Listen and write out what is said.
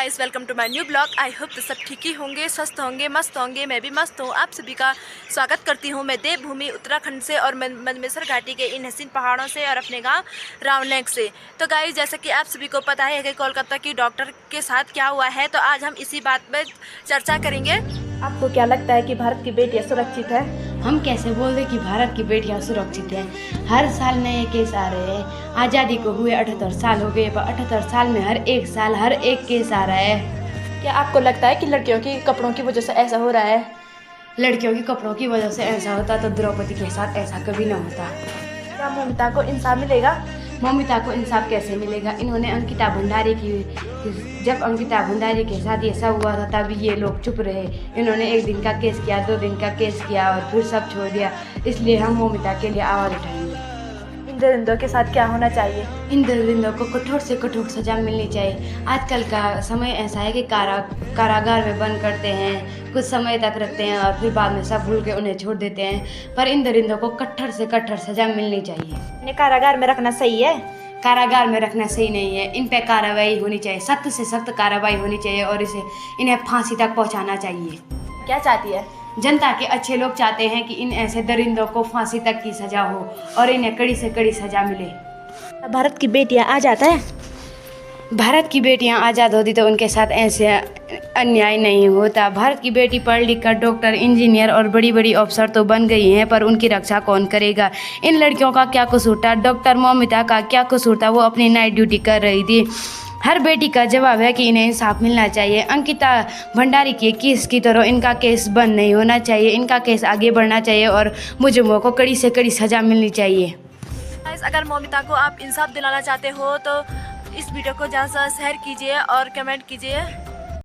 Guys, welcome to my new blog. I hope तो सब ठीक ही होंगे, स्वस्थ होंगे, मस्त होंगे। मैं भी मस्त हूँ। आप सभी का स्वागत करती हूँ मैं देवभूमि उत्तराखंड से और मंदमेश्वर घाटी के इन हसीन पहाड़ों से और अपने गांव रावनेक से। तो गाइस, जैसा कि आप सभी को पता है कि कोलकाता की डॉक्टर के साथ क्या हुआ है, तो आज हम इसी बात पर चर्चा करेंगे। आपको क्या लगता है कि भारत की बेटियाँ सुरक्षित है? हम कैसे बोल दें कि भारत की बेटियां सुरक्षित हैं। हर साल नए केस आ रहे हैं। आज़ादी को हुए 78 साल हो गए, पर 78 साल में हर एक साल हर एक केस आ रहा है। क्या आपको लगता है कि लड़कियों की कपड़ों की वजह से ऐसा हो रहा है? लड़कियों के कपड़ों की वजह से ऐसा होता तो द्रौपदी के साथ ऐसा कभी न होता। क्या ममता को इंसाफ मिलेगा? ममिता को इंसाफ कैसे मिलेगा? इन्होंने अंकिता भंडारी की, जब अंकिता भंडारी के साथ ये सब हुआ था तभी ये लोग चुप रहे। इन्होंने 1 दिन का केस किया, 2 दिन का केस किया और फिर सब छोड़ दिया। इसलिए हम ममिता के लिए आवाज़ उठाएंगे। इन दरिंदों के साथ क्या होना चाहिए? इन दरिंदों को कठोर से कठोर सजा मिलनी चाहिए। आजकल का समय ऐसा है कि कारागार में बंद करते हैं, कुछ समय तक रखते हैं और फिर बाद में सब भूल के उन्हें छोड़ देते हैं। पर इन दरिंदों को कठोर से कठोर सजा मिलनी चाहिए। इन्हें कारागार में रखना सही है? कारागार में रखना सही नहीं है। इन पे कार्रवाई होनी चाहिए, सख्त से सख्त कार्रवाई होनी चाहिए और इन्हें फांसी तक पहुंचाना चाहिए। क्या चाहती है जनता के अच्छे लोग? चाहते हैं कि इन ऐसे दरिंदों को फांसी तक की सजा हो और इन्हें कड़ी से कड़ी सजा मिले। भारत की बेटियां आज़ाद है? भारत की बेटियां आज़ाद होती तो उनके साथ ऐसे अन्याय नहीं होता। भारत की बेटी पढ़ लिख कर डॉक्टर, इंजीनियर और बड़ी बड़ी अफसर तो बन गई हैं, पर उनकी रक्षा कौन करेगा? इन लड़कियों का क्या कसूर था? डॉक्टर ममिता का क्या कसूर था? वो अपनी नाइट ड्यूटी कर रही थी। हर बेटी का जवाब है कि इन्हें इंसाफ मिलना चाहिए। अंकिता भंडारी के केस की तरह इनका केस बंद नहीं होना चाहिए। इनका केस आगे बढ़ना चाहिए और मुजरिमों को कड़ी से कड़ी सजा मिलनी चाहिए। अगर ममिता को आप इंसाफ दिलाना चाहते हो तो इस वीडियो को ज़्यादा से ज़्यादा शेयर कीजिए और कमेंट कीजिए।